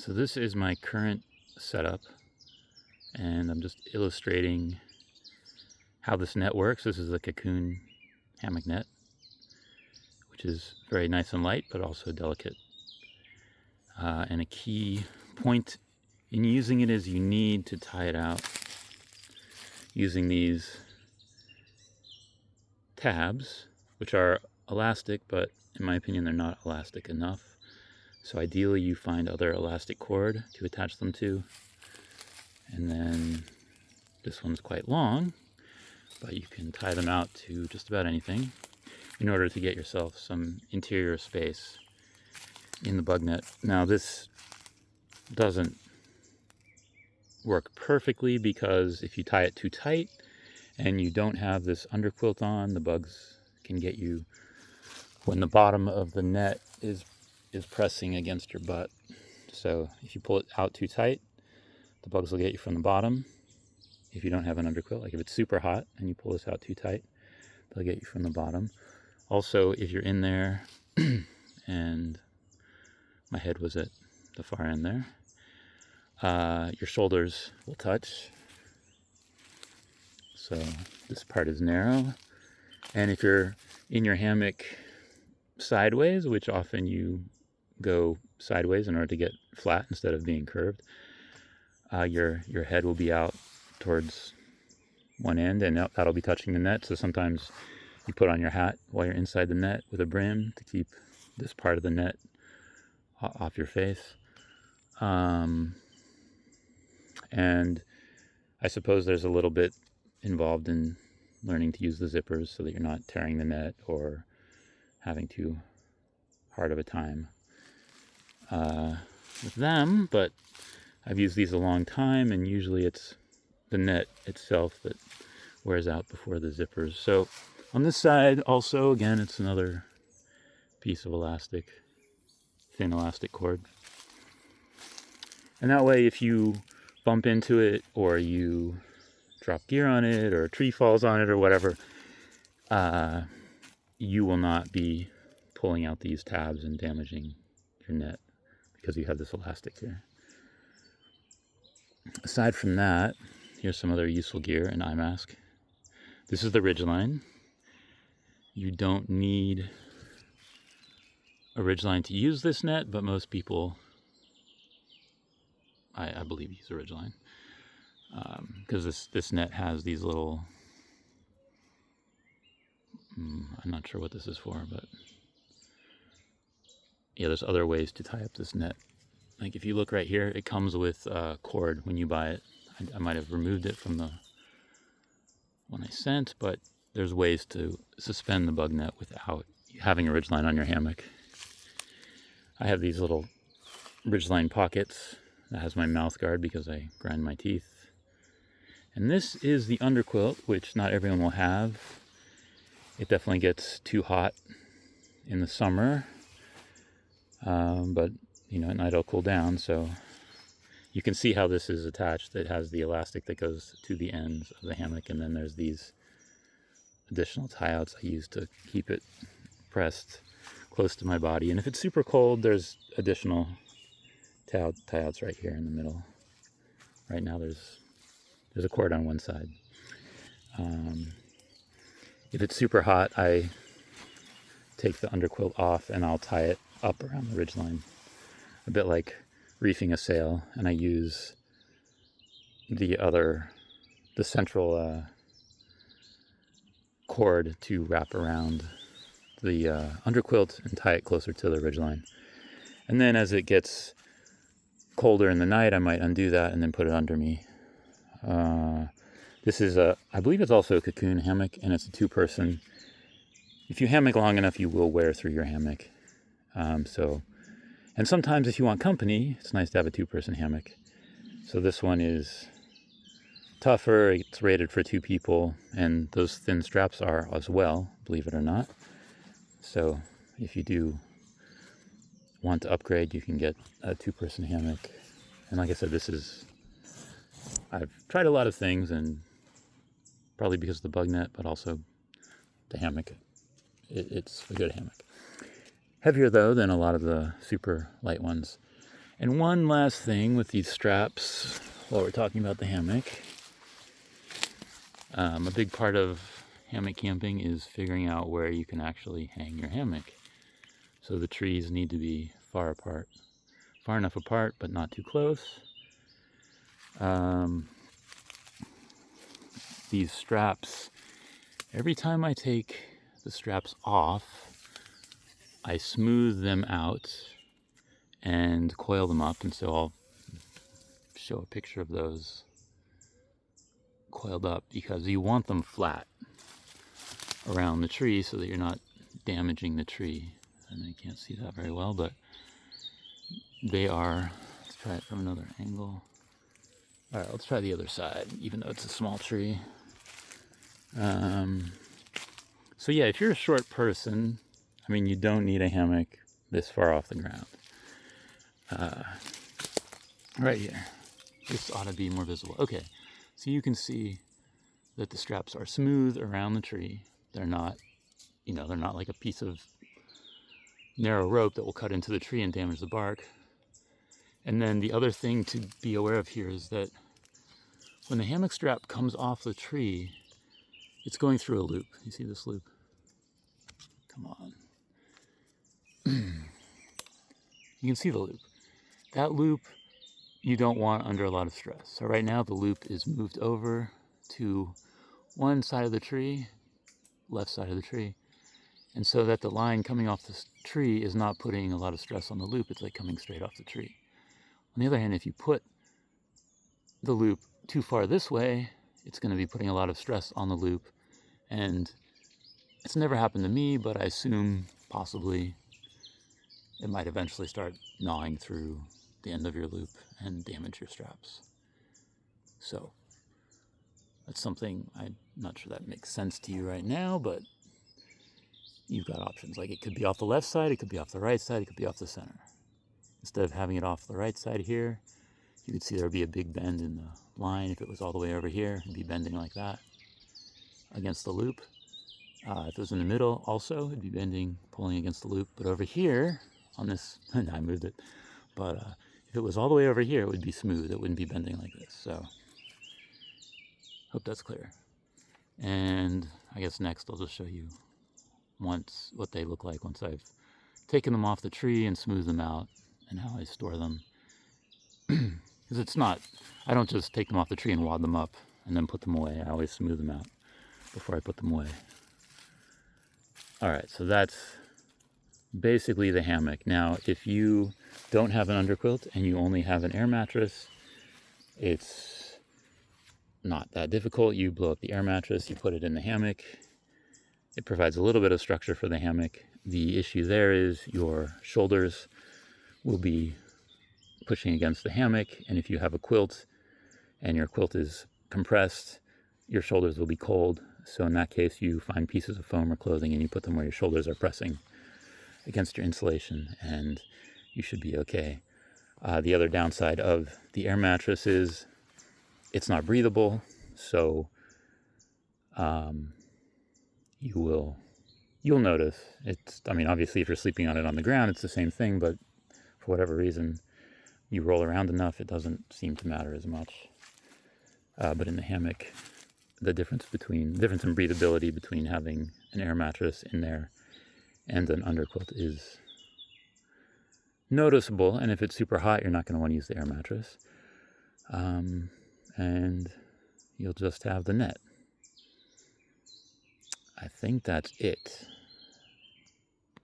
So this is my current setup, and I'm just illustrating how this net works. This is a Cocoon hammock net, which is very nice and light, but also delicate. And a key point in using it is you need to tie it out using these tabs, which are elastic, but in my opinion, they're not elastic enough. So ideally you find other elastic cord to attach them to. And then this one's quite long, but you can tie them out to just about anything in order to get yourself some interior space in the bug net. Now this doesn't work perfectly because if you tie it too tight and you don't have this underquilt on, the bugs can get you when the bottom of the net is pressing against your butt. So if you pull it out too tight, the bugs will get you from the bottom. If you don't have an underquilt, like if it's super hot and you pull this out too tight, they'll get you from the bottom. Also, if you're in there and my head was at the far end there, your shoulders will touch. So this part is narrow. And if you're in your hammock sideways, which often you go sideways in order to get flat instead of being curved, your head will be out towards one end, and that'll be touching the net. So sometimes you put on your hat while you're inside the net with a brim to keep this part of the net off your face. And I suppose there's a little bit involved in learning to use the zippers so that you're not tearing the net or having too hard of a time with them, but I've used these a long time, and usually it's the net itself that wears out before the zippers. So on this side also, again, it's another piece of elastic, thin elastic cord. And that way if you bump into it or you drop gear on it or a tree falls on it or whatever, you will not be pulling out these tabs and damaging your net because you have this elastic here. Aside from that, here's some other useful gear: an eye mask. This is the Ridgeline. You don't need a Ridgeline to use this net, but most people, I believe, use a Ridgeline because this net has these little, I'm not sure what this is for, but yeah, there's other ways to tie up this net. Like if you look right here, it comes with cord when you buy it. I might have removed it from the one I sent, but there's ways to suspend the bug net without having a Ridgeline on your hammock. I have these little Ridgeline pockets that has my mouth guard because I grind my teeth. And this is the underquilt, which not everyone will have. It definitely gets too hot in the summer, but you know, at night it'll cool down. So you can see how this is attached. It has the elastic that goes to the ends of the hammock, and then there's these additional tie-outs I use to keep it pressed close to my body. And if it's super cold, there's additional tie-outs right here in the middle. Right now there's a cord on one side. If it's super hot, I take the underquilt off and I'll tie it up around the Ridgeline, a bit like reefing a sail, and I use the central cord to wrap around the underquilt and tie it closer to the Ridgeline. And then as it gets colder in the night, I might undo that and then put it under me. This is I believe it's also a Cocoon hammock, and it's a two-person. If you hammock long enough, you will wear through your hammock. And sometimes if you want company, it's nice to have a two-person hammock. So this one is tougher. It's rated for 2 people, and those thin straps are as well, believe it or not. So if you do want to upgrade, you can get a 2-person hammock. And like I said, I've tried a lot of things, and probably because of the bug net, but also the hammock. It's a good hammock. Heavier though than a lot of the super light ones. And one last thing with these straps, while we're talking about the hammock, a big part of hammock camping is figuring out where you can actually hang your hammock. So the trees need to be far apart, far enough apart, but not too close. These straps, every time I take the straps off, I smooth them out and coil them up, and so I'll show a picture of those coiled up, because you want them flat around the tree so that you're not damaging the tree. I know you can't see that very well, but they are. Let's try it from another angle. All right, let's try the other side, even though it's a small tree. So yeah, if you're a short person, I mean, you don't need a hammock this far off the ground. Right here. This ought to be more visible. Okay, so you can see that the straps are smooth around the tree. They're not, they're not like a piece of narrow rope that will cut into the tree and damage the bark. And then the other thing to be aware of here is that when the hammock strap comes off the tree, it's going through a loop. You see this loop? Come on. You can see the loop. That loop you don't want under a lot of stress. So right now the loop is moved over to one side of the tree, left side of the tree, and so that the line coming off this tree is not putting a lot of stress on the loop. It's like coming straight off the tree. On the other hand, if you put the loop too far this way, it's going to be putting a lot of stress on the loop, and it's never happened to me, but I assume possibly it might eventually start gnawing through the end of your loop and damage your straps. So that's something, I'm not sure that makes sense to you right now, but you've got options. Like, it could be off the left side, it could be off the right side, it could be off the center. Instead of having it off the right side here, you could see there would be a big bend in the line. If it was all the way over here, it'd be bending like that against the loop. If it was in the middle also, it'd be bending, pulling against the loop. But over here, on this, I moved it, but if it was all the way over here, it would be smooth. It wouldn't be bending like this. So, hope that's clear. And I guess next I'll just show you what they look like once I've taken them off the tree and smoothed them out, and how I store them. Because it's not, I don't just take them off the tree and wad them up and then put them away. I always smooth them out before I put them away. All right, so that's basically the hammock. Now, if you don't have an underquilt and you only have an air mattress, it's not that difficult. You blow up the air mattress, you put it in the hammock. It provides a little bit of structure for the hammock. The issue there is your shoulders will be pushing against the hammock, and if you have a quilt and your quilt is compressed, your shoulders will be cold. So in that case, you find pieces of foam or clothing and you put them where your shoulders are pressing against your insulation, and you should be okay. The other downside of the air mattress is it's not breathable, so you'll notice. Obviously if you're sleeping on it on the ground, it's the same thing, but for whatever reason, you roll around enough, it doesn't seem to matter as much. But in the hammock, the difference in breathability between having an air mattress in there and an underquilt is noticeable. And if it's super hot, you're not going to want to use the air mattress. And you'll just have the net. I think that's it.